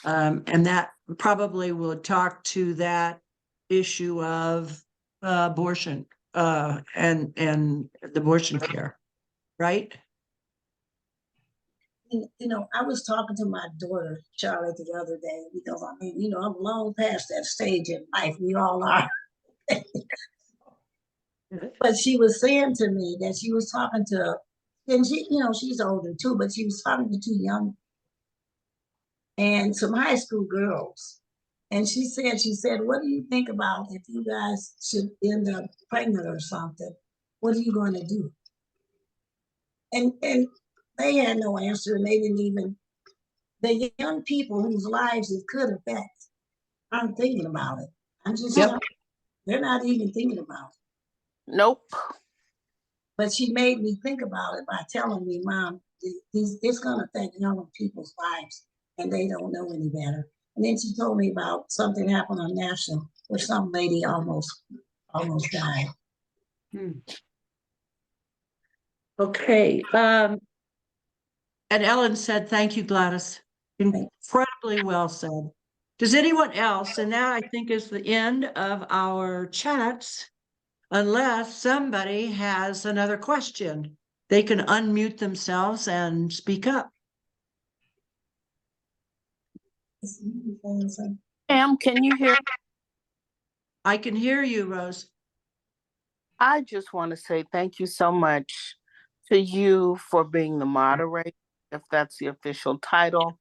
And that probably would talk to that issue of abortion and the abortion care, right?
I was talking to my daughter, Charlotte, the other day, because I mean, I'm long past that stage in life. We all are. But she was saying to me that she was talking to, and she's older too, but she was talking to two young and some high school girls. And she said, what do you think about if you guys should end up pregnant or something? What are you going to do? And they had no answer, and they didn't even, the young people whose lives it could affect aren't thinking about it. I'm just
Yep.
telling you, they're not even thinking about it.
Nope.
But she made me think about it by telling me, Mom, it's going to affect young people's lives, and they don't know any better. And then she told me about something happened on National where some lady almost died.
Okay. And Ellen said, thank you, Gladys. Incredibly well said. Does anyone else, and that I think is the end of our chats, unless somebody has another question, they can unmute themselves and speak up.
Pam, can you hear?
I can hear you, Rose.
I just want to say thank you so much to you for being the moderator, if that's the official title,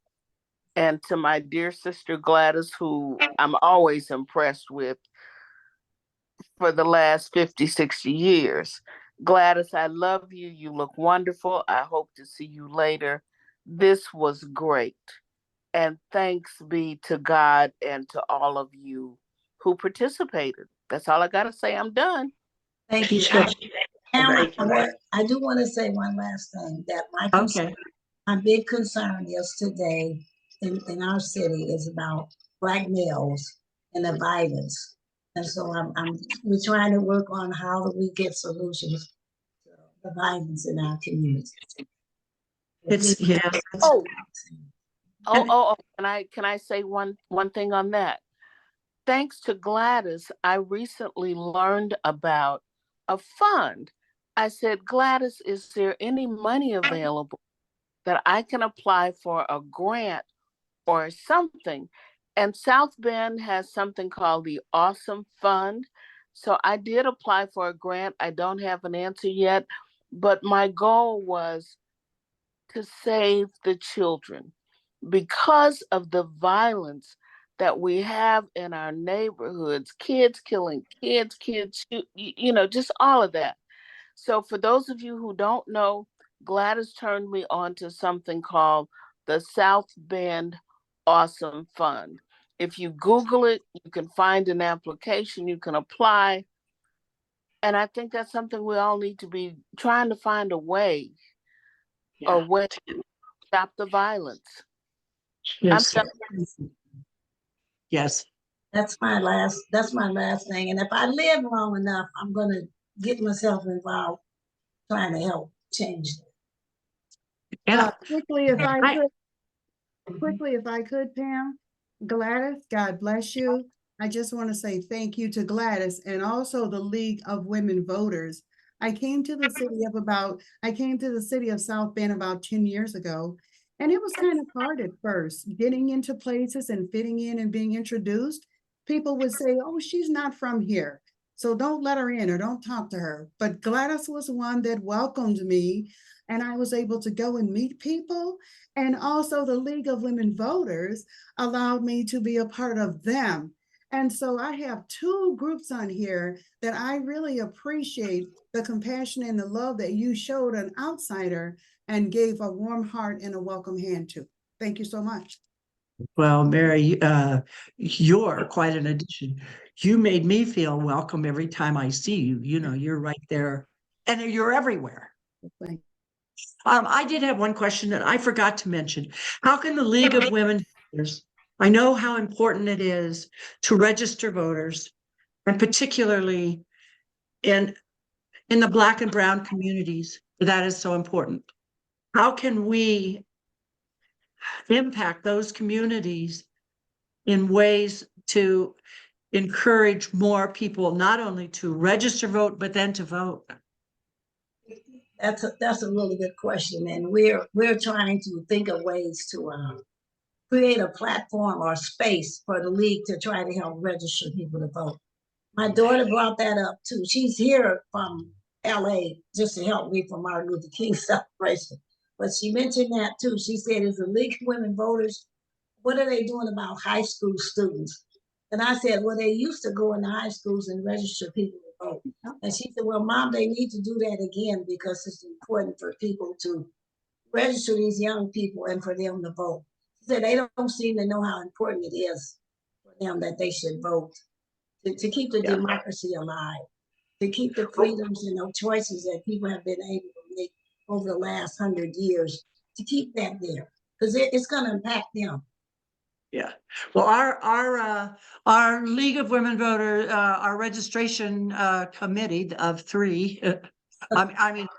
and to my dear sister Gladys, who I'm always impressed with for the last 50, 60 years. Gladys, I love you. You look wonderful. I hope to see you later. This was great. And thanks be to God and to all of you who participated. That's all I got to say. I'm done.
Thank you. I do want to say one last thing, that my big concern is today in our city is about Black males and the violence. And so we're trying to work on how do we get solutions to the violence in our community.
Can I say one thing on that? Thanks to Gladys, I recently learned about a fund. I said, Gladys, is there any money available that I can apply for a grant or something? And South Bend has something called the Awesome Fund. So I did apply for a grant. I don't have an answer yet, but my goal was to save the children because of the violence that we have in our neighborhoods, kids killing kids, just all of that. So for those of you who don't know, Gladys turned me on to something called the South Bend Awesome Fund. If you Google it, you can find an application, you can apply. And I think that's something we all need to be trying to find a way, a way to stop the violence.
Yes. Yes.
That's my last thing. And if I live long enough, I'm going to get myself involved trying to help change that.
And
Quickly, if I could, Pam, Gladys, God bless you. I just want to say thank you to Gladys and also the League of Women Voters. I came to the city of South Bend about 10 years ago, and it was kind of hard at first, getting into places and fitting in and being introduced. People would say, oh, she's not from here. So don't let her in or don't talk to her. But Gladys was one that welcomed me, and I was able to go and meet people. And also the League of Women Voters allowed me to be a part of them. And so I have two groups on here that I really appreciate the compassion and the love that you showed an outsider and gave a warm heart and a welcome hand to. Thank you so much.
Well, Mary, you're quite an addition. You made me feel welcome every time I see you. You know, you're right there and you're everywhere.
Thank
I did have one question that I forgot to mention. How can the League of Women Voters, I know how important it is to register voters, and particularly in the Black and Brown communities, that is so important. How can we impact those communities in ways to encourage more people not only to register vote, but then to vote?
That's a really good question, and we're trying to think of ways to create a platform or space for the league to try to help register people to vote. My daughter brought that up too. She's here from LA just to help me for Martin Luther King celebration. But she mentioned that too. She said, "Is the League of Women Voters, what are they doing about high school students?" And I said, "Well, they used to go into high schools and register people to vote." And she said, "Well, Mom, they need to do that again because it's important for people to register these young people and for them to vote." She said they don't seem to know how important it is for them that they should vote to keep the democracy alive, to keep the freedoms and the choices that people have been able to make over the last 100 years, to keep that there because it's going to impact them.
Yeah. Well, our League of Women Voters, our registration committee of three, I mean,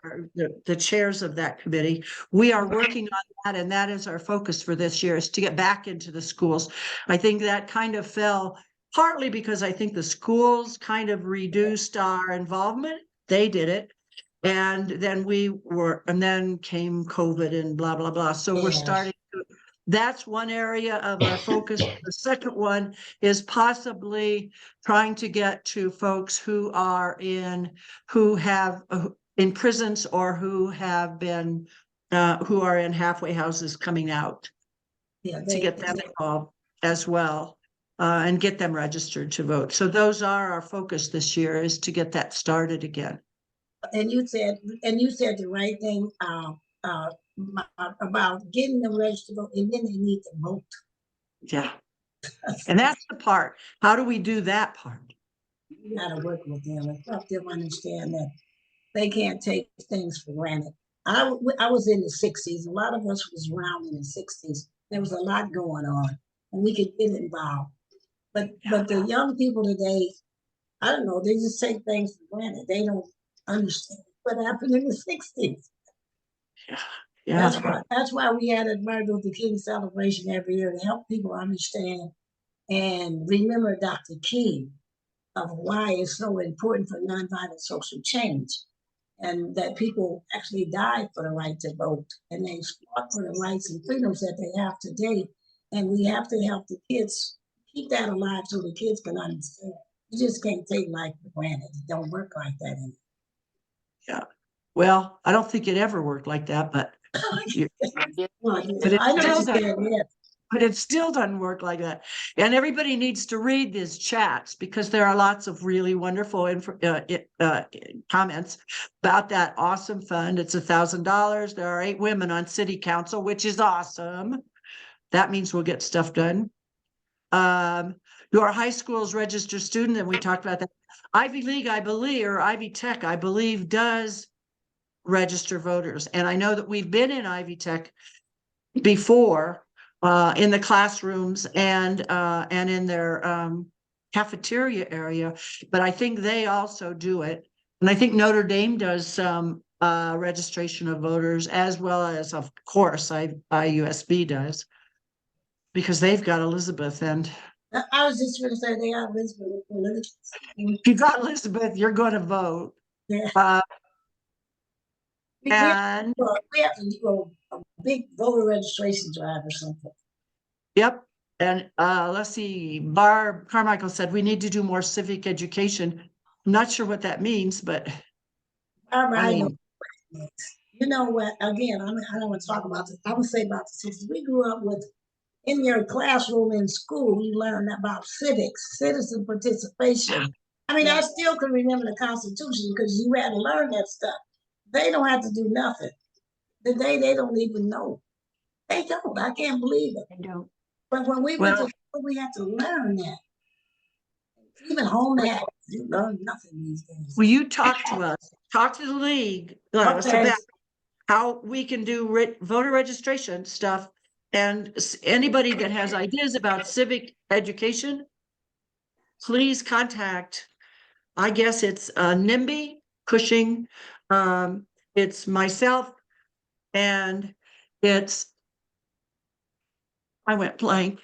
the chairs of that committee, we are working on that, and that is our focus for this year, is to get back into the schools. I think that kind of fell partly because I think the schools kind of reduced our involvement. They did it. And then and then came COVID and blah, blah, blah. So we're starting to, that's one area of our focus. The second one is possibly trying to get to folks who have in prisons or who have been, who are in halfway houses coming out, to get them involved as well, and get them registered to vote. So those are our focus this year, is to get that started again.
And you said the right thing about getting them registered to vote, and then they need to vote.
Yeah. And that's the part. How do we do that part?
You got to work with them and help them understand that they can't take things for granted. I was in the 60s. A lot of us was around in the 60s. There was a lot going on, and we could get involved. But the young people today, I don't know, they just take things for granted. They don't understand what happened in the 60s.
Yeah.
That's why we had a Martin Luther King celebration every year, to help people understand and remember Dr. King, of why it's so important for nonviolent social change, and that people actually died for the right to vote, and they fought for the rights and freedoms that they have today. And we have to help the kids keep that alive so the kids can understand. You just can't take life for granted. It don't work like that anymore.
Yeah. Well, I don't think it ever worked like that, but it still doesn't work like that. And everybody needs to read these chats, because there are lots of really wonderful comments about that awesome fund. It's $1,000. There are 8 women on city council, which is awesome. That means we'll get stuff done. Your high school's registered student, and we talked about that. Ivy League, I believe, or Ivy Tech, I believe, does register voters. And I know that we've been in Ivy Tech before, in the classrooms and in their cafeteria area, but I think they also do it. And I think Notre Dame does some registration of voters, as well as, of course, IUSB does, because they've got Elizabeth. And
I was just going to say, they are Elizabeth.
if you got Elizabeth, you're going to vote.
Yeah. We
And
have to do a big voter registration drive or something.
yep. And let's see, Barb Carmichael said we need to do more civic education. I'm not sure what that means, but
Barbara,
I
I know.
mean,
You know what, again, I don't want to talk about this. I'm gonna say about the cities. We grew up with, in your classroom in school, you learned about civics, citizen participation. I mean, I still can remember the Constitution because you had to learn that stuff. They don't have to do nothing. Today, they don't even know. They don't. I can't believe it.
I don't.
But when we went
Well,
to school, we had to learn that. Even home ec, you learn nothing these days.
will you talk to us, talk to the league, Gladys,
Okay.
about how we can do voter registration stuff? And anybody that has ideas about civic education, please contact, I guess it's NIMBY, Cushing, it's myself, and it's, I went blank,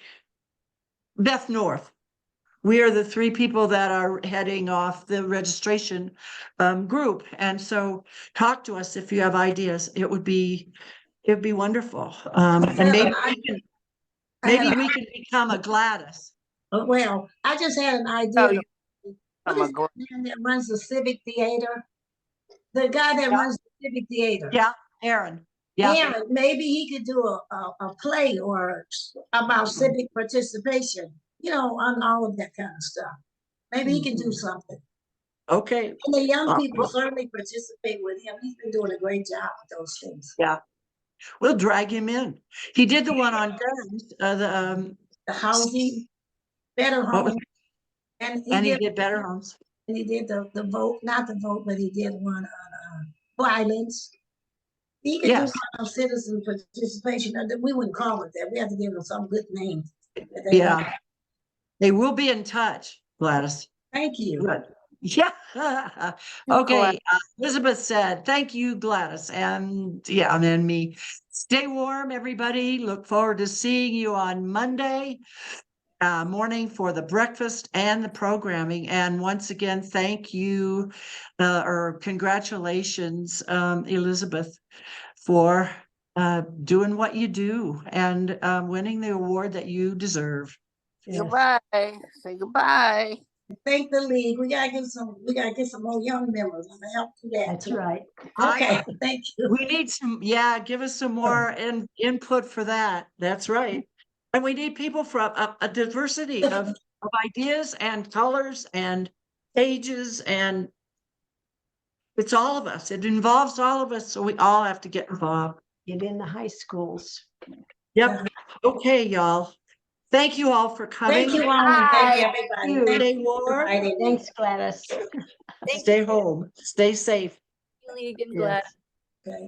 Beth North. We are the three people that are heading off the registration group. And so talk to us if you have ideas. It'd be wonderful. And maybe we can become a Gladys.
Well, I just had an
Oh,
idea.
you-
What
I'm
is
a
that man that runs the Civic Theater? The guy that
Yeah.
runs the Civic Theater.
Yeah, Aaron. Yeah,
Aaron, maybe he could do a play or about civic participation, you know, on all of that kind of stuff. Maybe he can do something.
okay.
And the young people
Well,
certainly participate with him. He's been doing a great job with those things.
yeah, we'll drag him in. He did the one on guns,
The housing, better
what was-
home. And
and he
did
did Better Homes.
and he did the vote, not the vote, but he did one on violence. He could do
Yes,
some citizen participation. We wouldn't call it that. We have to give them some good name. that they
yeah.
know.
They will be in touch, Gladys.
Thank you.
Good. Yeah. Okay. Elizabeth said, thank you, Gladys. And yeah, and then me. Stay warm, everybody. Look forward to seeing you on Monday morning for the breakfast and the programming. And once again, thank you or congratulations, Elizabeth, for doing what you do and winning the award that you deserve.
Goodbye. Say goodbye.
Thank the league. We gotta get some more young members. I'm gonna help do that.
That's
too.
right.
Okay, thank you.
We need some, give us some more input for that. That's right. And we need people from a diversity of ideas and colors and ages, and it's all of us. It involves all of us, so we all have to get involved.
Get in the high schools.
Yep. Okay, y'all. Thank you all for coming.
Thank you, Ron. Thank you, everybody. Thank
Stay
you.
warm,
Thanks, Gladys.
stay home, stay safe.
League and
Yes.
Glad.
Okay.